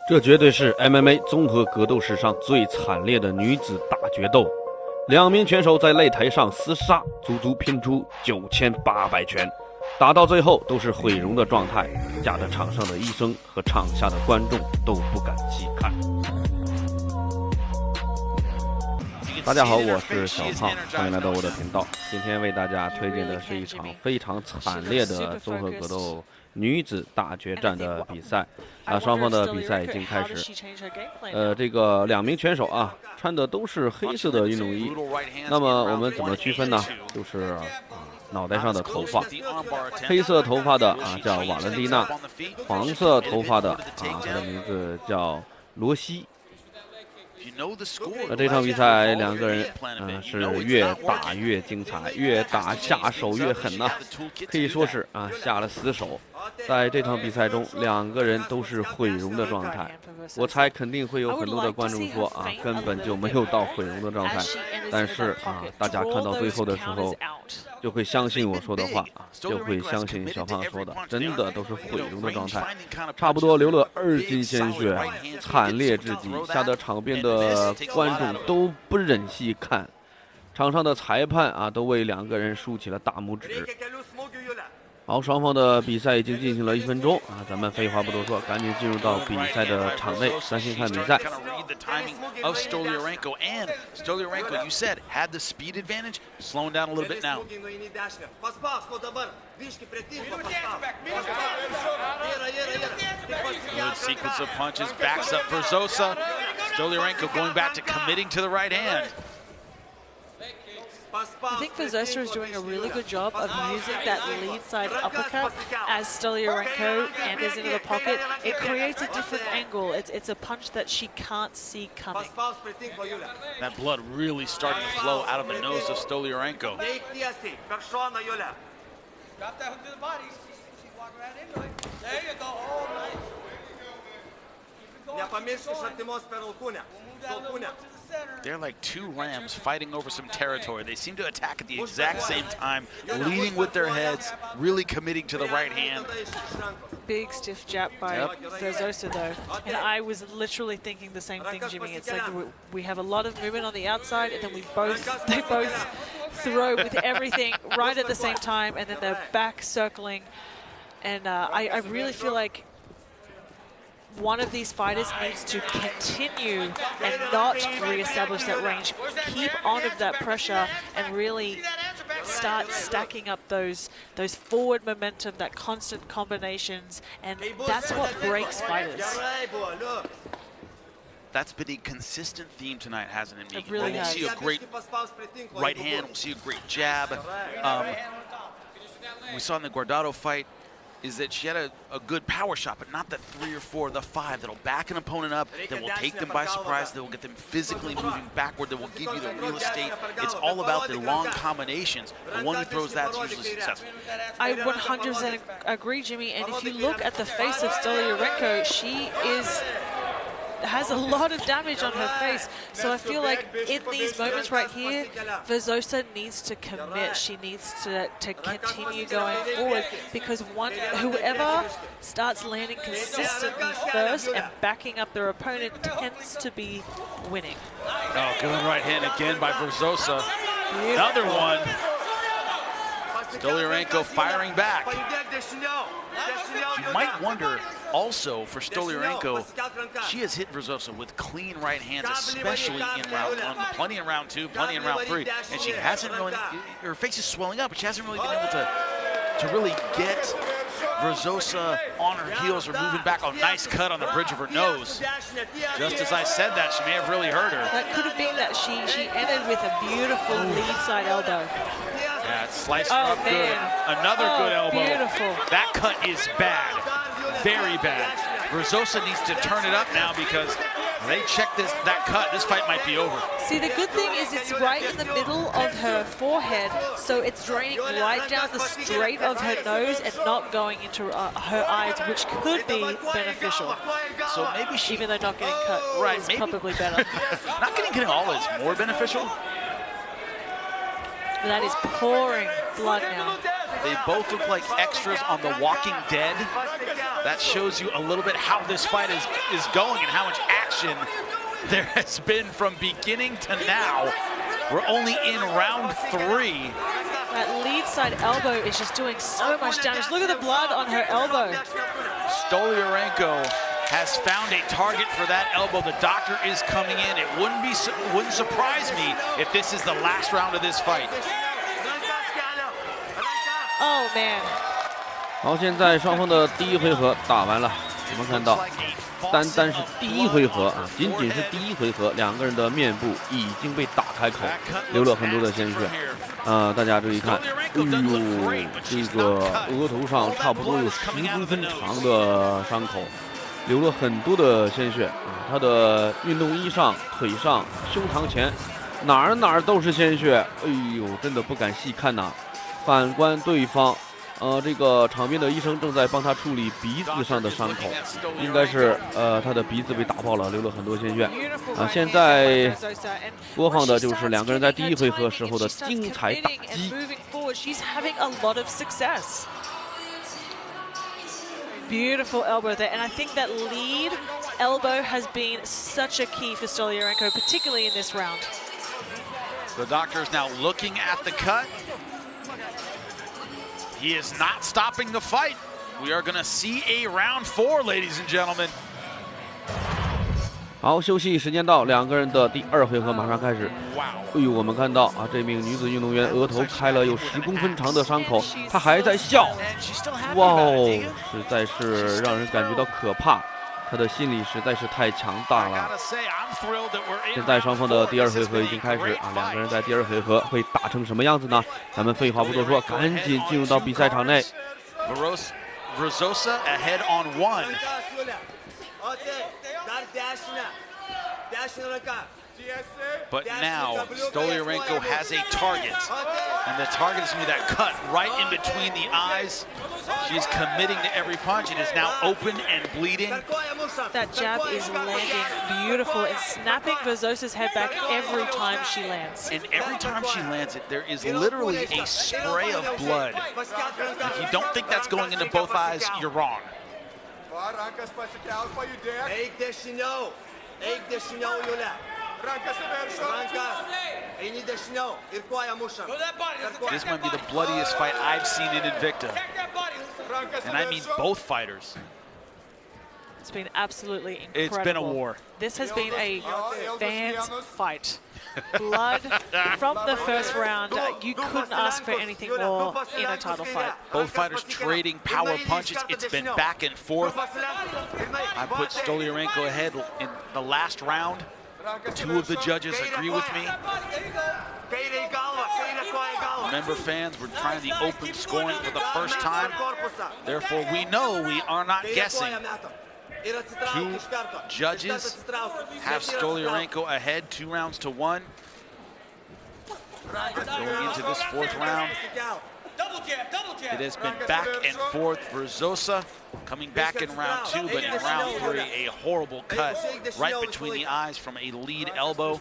这绝对是 MMA 综合格斗史上最惨烈的女子大决斗，两名拳手在擂台上厮杀，足足拼出9800拳，打到最后都是毁容的状态，压得场上的医生和场下的观众都不敢细看。大家好，我是小胖，欢迎来到我的频道。今天为大家推荐的是一场非常惨烈的综合格斗女子大决战的比赛双方的比赛已经开始。这个两名拳手穿的都是黑色的运动衣。那么我们怎么区分呢？就是脑袋上的头发，黑色头发的叫瓦伦蒂娜，黄色头发的她的名字叫罗西。这场比赛两个人是越打越精彩，越打下手越狠可以说是下了死手。在这场比赛中，两个人都是毁容的状态。我猜肯定会有很多的观众说根本就没有到毁容的状态，但是大家看到最后的时候就会相信我说的话就会相信小胖说的，真的都是毁容的状态，差不多流了2斤鲜血，惨烈至极，吓得场边的观众都不忍细看，场上的裁判都为两个人竖起了大拇指。好，双方的比赛已经进行了1分钟咱们废话不多说，赶紧进入到比赛的场内，专心看比赛。Stoliarenko you said had the speed advantage, slowing down a little bit now. Good sequence of punches, backs up Verzosa. Stoliarenko going back to committing to the right hand. I think Verzosa is doing a really good job of using that lead side uppercut as Stoliarenko enters into the pocket. It creates a different angle. It's a punch that she can't see coming. That blood really starting to flow out of the nose of Stoliarenko. Drop that hook to the body. She's walking right into it. There you go. Oh, nice. They're like two lambs fighting over some territory. They seem to attack at the exact same time, leading with their heads, really committing to the right hand. Big stiff jab by Verzosa though. And I was literally thinking the same thing, Jimmy. It's like we have a lot of movement on the outside, and then they both throw with everything right at the same time, and then they're back circling. And I really feel like one of these fighters needs to continue and not reestablish that range, keep on of that pressure, and really start stacking up those forward momentum, that constant combinations, and that's what breaks fighters. That's been a consistent theme tonight, hasn't it, Miki? It really we'll has. see a great right hand, we'll see a great jab. We saw in the Guardado fight is that she had a good power shot, but not the 3 or 4, the 5 that'll back an opponent up, that will take them by surprise, that will get them physically moving backward, that will give you the real estate. It's all about the long combinations. The one who throws that's usually successful. I 100% agree, Jimmy. And if you look at the face of Stoliarenko, she has a lot of damage on her face. So I feel like in these moments right here, Verzosa needs to commit. She needs to continue going forward, because whoever starts landing consistently first and backing up their opponent tends to be winning. Oh, good right hand again by Verzosa. Another one. Stoliarenko firing back. You might wonder also for Stoliarenko, she has hit Verzosa with clean right hands, especially in round 1, plenty in round 2, plenty in round 3, and she hasn't really, her face is swelling up, but she hasn't really been able to really get Verzosa on her heels or moving back. Oh, nice cut on the bridge of her nose. Just as I said that, she may have really hurt her. That could have been that she ended with a beautiful lead side elbow. Yeah, it sliced her up good. Another good elbow. Beautiful. That cut is bad. Very bad. Verzosa needs to turn it up now, because they check that cut, this fight might be over. See, the good thing is it's right in the middle of her forehead, so it's draining right down the straight of her nose and not going into her eyes, which could be beneficial. So maybe she, even though not getting cut is probably better. Not getting all is more beneficial. That is pouring blood now. They both look like extras on The Walking Dead. That shows you a little bit how this fight is going and how much action there has been from beginning to now. We're only in round 3. That lead side elbow is just doing so much damage. Look at the blood on her elbow. Stolyarenko has found a target for that elbow. The doctor is coming in. It wouldn't surprise me if this is the last round of this fight. Oh man. 好，现在双方的第一回合打完了，我们看到，单是第一回合啊，仅是第一回合，两个人的面部已经被打开口，流了很多的鲜血。大家注意看，哎呦，这个额头上差不多有10公分长的伤口，流了很多的鲜血啊。他的运动衣上、腿上、胸膛前，哪儿都是鲜血。哎呦，真的不敢细看呐。反观对方。这个场边的医生正在帮他处理鼻子上的伤口，应该是他的鼻子被打爆了，流了很多鲜血。啊，现在播放的就是两个人在第一回合时候的精彩打击。Beautiful elbow there, and I think that lead elbow has been such a key for Stolyarenko, particularly in this round. The doctor is now looking at the cut. He is not stopping the fight. We are going to see a round 4, ladies and gentlemen. 好，休息时间到，两个人的第二回合马上开始。哎呦，我们看到啊，这名女子运动员额头开了有10公分长的伤口，她还在笑。哇哦，实在是让人感觉到可怕。她的心理实在是太强大了。现在双方的第二回合已经开始啊，两个人在第二回合会打成什么样子呢？咱们废话不多说，赶紧进入到比赛场内。Verzosa ahead on 1. But now Stolyarenko has a target, and the target is going to be that cut right in between the eyes. She's committing to every punch. It is now open and bleeding. That jab is landing beautiful and snapping Verzosa's head back every time she lands. And every time she lands it, there is literally a spray of blood. If you don't think that's going into both eyes, you're wrong. This might be the bloodiest fight I've seen in Invicta. And I mean both fighters. It's been absolutely incredible. It's been a war. This has been a fans fight. Blood from the first round. You couldn't ask for anything more in a title fight. Both fighters trading power punches. It's been back and forth. I put Stolyarenko ahead in the last round. 2 of the judges agree with me. Remember, fans, we're trying the open scoring for the first time. Therefore, we know we are not guessing. 2 judges have Stolyarenko ahead 2 rounds to 1. Going into this 4th round, it has been back and forth. Verzosa coming back in round 2, but in round 3, a horrible cut right between the eyes from a lead elbow.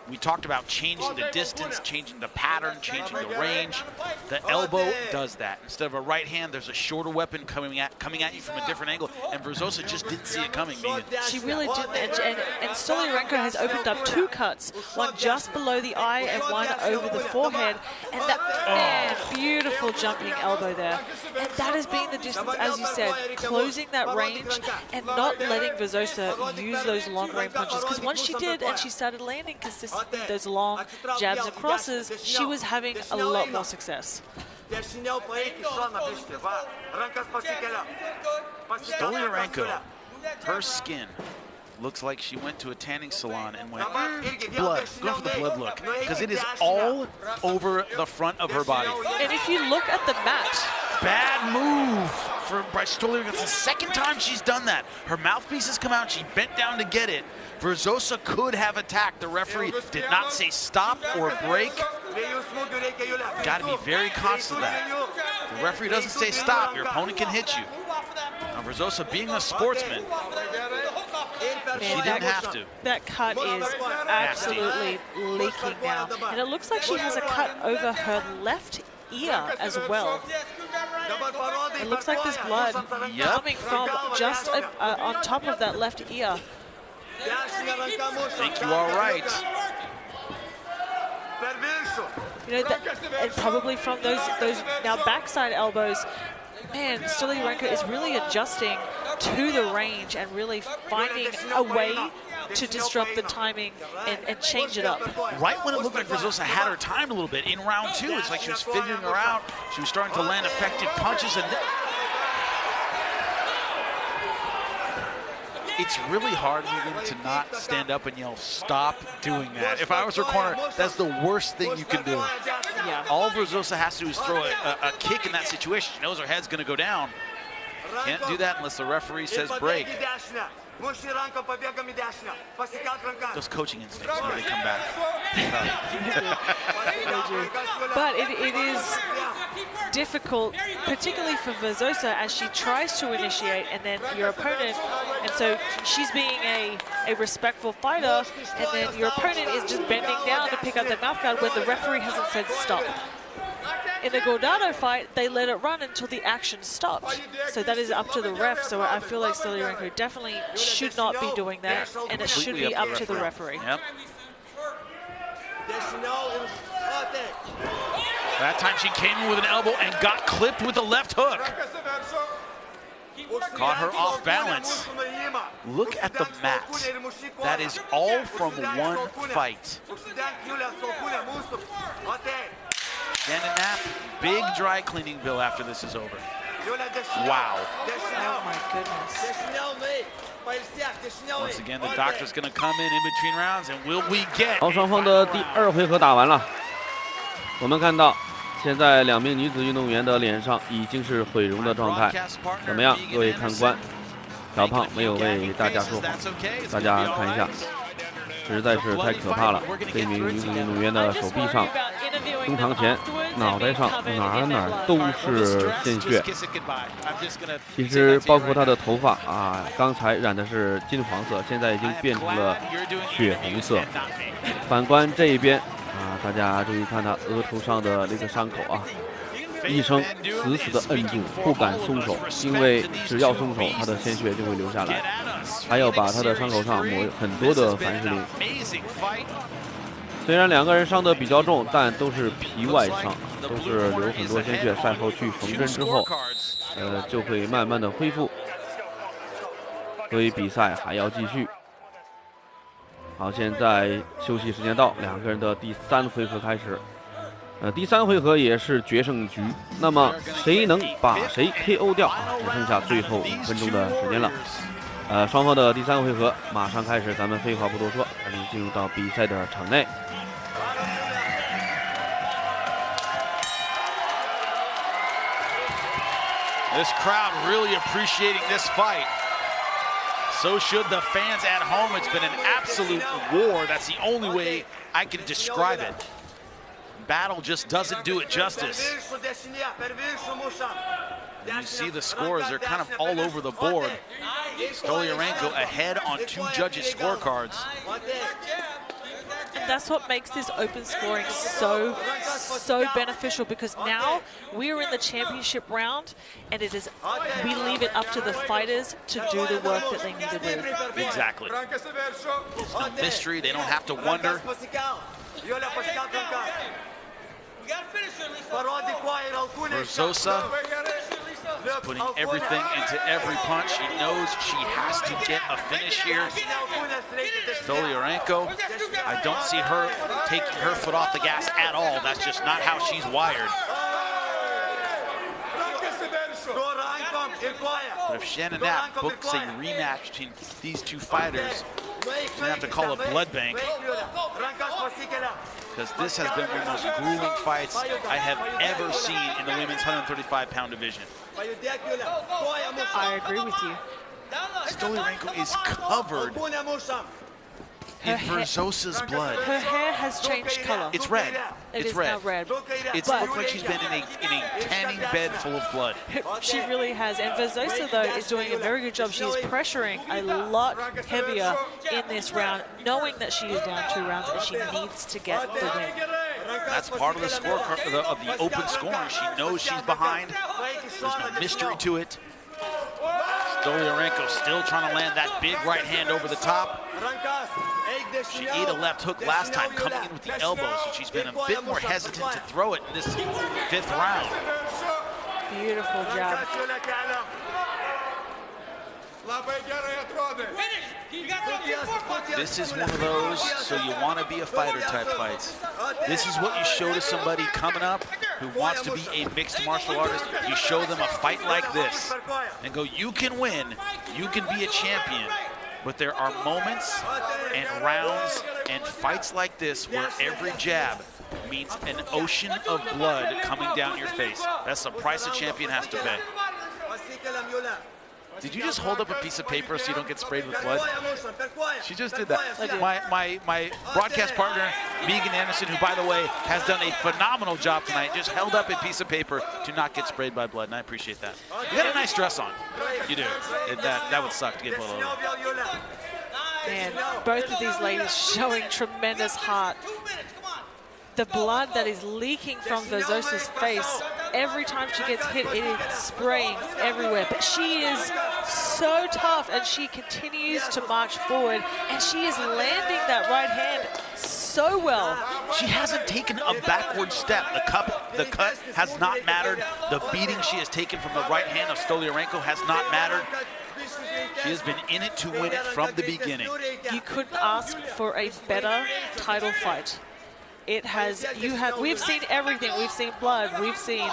We talked about changing the distance, changing the pattern, changing the range. The elbow does that. Instead of a right hand, there's a shorter weapon coming at you from a different angle, and Verzosa just didn't see it coming. She really didn't, and Stolyarenko has opened up 2 cuts, one just below the eye and one over the forehead, and that, man, beautiful jumping elbow there. And that has been the distance, as you said, closing that range and not letting Verzosa use those long range punches. Because once she did and she started landing consistently those long jabs and crosses, she was having a lot more success. Stolyarenko, her skin looks like she went to a tanning salon and went, blood, go for the blood look, because it is all over the front of her body. And if you look at the match, bad move by Stolyarenko. It's the second time she's done that. Her mouthpiece has come out, she bent down to get it. Verzosa could have attacked. The referee did not say stop or break. Got to be very conscious of that. The referee doesn't say stop, your opponent can hit you. Now Verzosa, being a sportsman, she didn't have to. That cut is absolutely leaking now. And it looks like she has a cut over her left ear as well. It looks like there's blood coming from just on top of that left ear. I think you are right. You know, and probably from those now backside elbows. Man, Stoliarenko is really adjusting to the range and really finding a way to disrupt the timing and change it up. Right when it looked like Verzosa had her timed a little bit in round 2, it's like she was figuring her out. She was starting to land effective punches, and it's really hard even to not stand up and yell, "Stop doing that." If I was her corner, that's the worst thing you can do. Yeah. All Verzosa has to do is throw a kick in that situation. She knows her head's going to go down. Can't do that unless the referee says break. Those coaching instincts really come back. But it is difficult, particularly for Verzosa, as she tries to initiate, and then your opponent, and so she's being a respectful fighter, and then your opponent is just bending down to pick up the mouth guard when the referee hasn't said stop. In the Gordado fight, they let it run until the action stopped. So that is up to the ref. So I feel like Stoliarenko definitely should not be doing that, and it should be up to the referee. Yep. That time she came in with an elbow and got clipped with a left hook. Caught her off balance. Look at the mat. That is all from one fight. Shannon Knapp, big dry cleaning bill after this is over. Wow. Oh my goodness. Once again, the doctor's going to come in between rounds, and will we get? 好，双方的第2回合打完了，我们看到现在2名女子运动员的脸上已经是毁容的状态。怎么样，各位看官？小胖没有为大家说谎，大家看一下，实在是太可怕了。这名女子运动员的手臂上、胸膛前、脑袋上哪都是鲜血。其实包括她的头发啊，刚才染的是金黄色，现在已经变成了血红色。反观这一边啊，大家注意看她额头上的那个伤口啊，医生死死地摁住，不敢松手，因为只要松手，她的鲜血就会流下来，还要把她的伤口上抹很多的凡士林。虽然2个人伤得比较重，但都是皮外伤，都是流很多鲜血。赛后去缝针之后，就会慢慢的恢复。所以比赛还要继续。好，现在休息时间到，2个人的第3回合开始。第3回合也是决胜局，那么谁能把谁 KO 掉啊？只剩下最后5分钟的时间了。双方的第3回合马上开始，咱们废话不多说，赶紧进入到比赛的场内。This crowd really appreciating this fight. So should the fans at home. It's been an absolute war. That's the only way I can describe it. Battle just doesn't do it justice. And you see the scores, they're kind of all over the board. Stoliarenko ahead on 2 judges' scorecards. And that's what makes this open scoring so beneficial, because now we're in the championship round, and we leave it up to the fighters to do the work that they need to do. Exactly. There's no mystery. They don't have to wonder. Verzosa is putting everything into every punch. She knows she has to get a finish here. Stoliarenko, I don't see her taking her foot off the gas at all. That's just not how she's wired. But if Shannon Knapp books a rematch between these 2 fighters, she's gonna have to call a blood bank, because this has been one of the most grueling fights I have ever seen in the women's 135-pound division. I agree with you. Stoliarenko is covered in Verzosa's blood. Her hair has changed color. It's red. It's red. now red. It's looked like she's been in a tanning bed full of blood. She really has. And Verzosa, though, is doing a very good job. She is pressuring a lot heavier in this round, knowing that she is down 2 rounds and she needs to get the win. That's part of the score of the open scoring. She knows she's behind. There's no mystery to it. Stolyarenko still trying to land that big right hand over the top. She ate a left hook last time, coming in with the elbow, so she's been a bit more hesitant to throw it in this 5th round. Beautiful jab. This is one of those, so you want to be a fighter type fights. This is what you show to somebody coming up who wants to be a mixed martial artist. You show them a fight like this and go, you can win, you can be a champion. But there are moments and rounds and fights like this where every jab means an ocean of blood coming down your face. That's the price a champion has to pay. Did you just hold up a piece of paper so you don't get sprayed with blood? She just did that. My broadcast partner, Megan Anderson, who, by the way, has done a phenomenal job tonight, just held up a piece of paper to not get sprayed by blood, and I appreciate that. You got a nice dress on. You do. That would suck to get blood all over. Man, both of these ladies showing tremendous heart. The blood that is leaking from Verzosa's face, every time she gets hit, it is spraying everywhere. But she is so tough, and she continues to march forward, and she is landing that right hand so well. She hasn't taken a backward step. The cut has not mattered. The beating she has taken from the right hand of Stolyarenko has not mattered. She has been in it to win it from the beginning. You couldn't ask for a better title fight. We've seen everything. We've seen blood. We've seen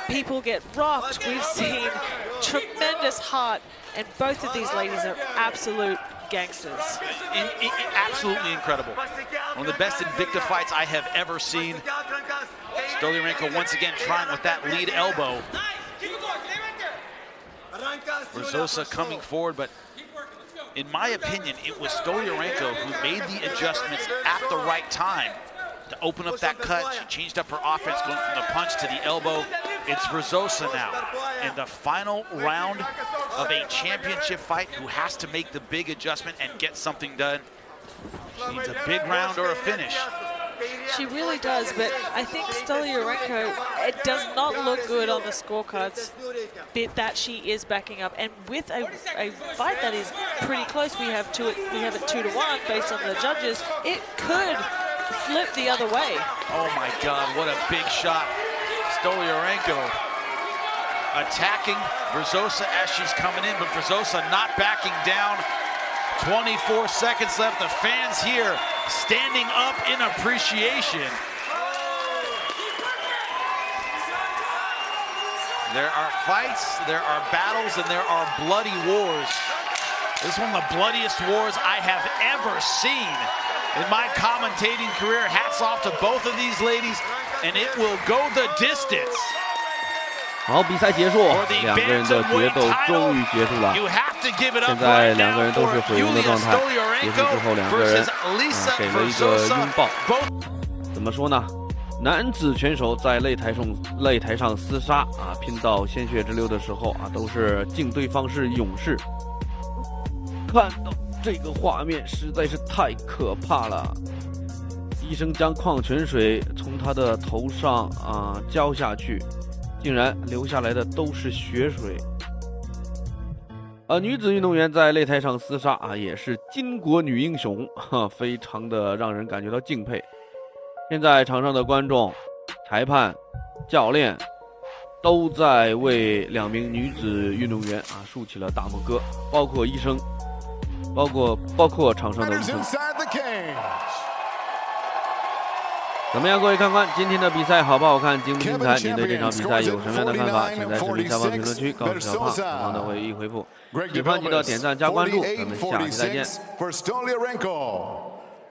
people get rocked. We've seen tremendous heart. And both of these ladies are absolute gangsters. Absolutely incredible. One of the best Invicta fights I have ever seen. Stolyarenko once again trying with that lead elbow. Verzosa coming forward, but in my opinion, it was Stolyarenko who made the adjustments at the right time to open up that cut. She changed up her offense, going from the punch to the elbow. It's Verzosa now in the final round of a championship fight who has to make the big adjustment and get something done. She needs a big round or a finish. She really does, but I think Stolyarenko, it does not look good on the scorecards, bit that she is backing up. And with a fight that is pretty close, we have it 2-1 based on the judges. It could flip the other way. Oh my God, what a big shot. Stolyarenko attacking Verzosa as she's coming in, but Verzosa not backing down. 24 seconds left. The fans here standing up in appreciation. There are fights, there are battles, and there are bloody wars. This is one of the bloodiest wars I have ever seen in my commentating career. Hats off to both of these ladies, and it will go the distance. 好，比赛结束，两个人的决斗终于结束了。现在两个人都是毁容的状态。结束之后，两个人给了一个拥抱。怎么说呢？男子拳手在擂台上厮杀拼到鲜血直流的时候都是敬对方是勇士。看到这个画面实在是太可怕了。医生将矿泉水从他的头上浇下去。竟然流下来的都是血水。女子运动员在擂台上厮杀也是巾帼女英雄，非常的让人感觉到敬佩。现在场上的观众、裁判、教练都在为两名女子运动员竖起了大拇哥，包括医生，包括场上的医生。怎么样，各位看官，今天的比赛好不好看，精不精彩？您对这场比赛有什么样的看法？请在视频下方评论区告诉小胖，小胖的会一一回复。喜欢记得点赞加关注，咱们下期再见。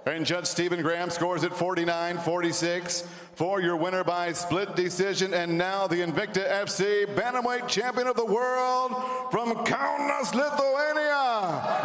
And Judge Stephen Graham scores it 49-46 for your winner by split decision. And now the Invicta FC Bantamweight Champion of the World from Kaunas, Lithuania,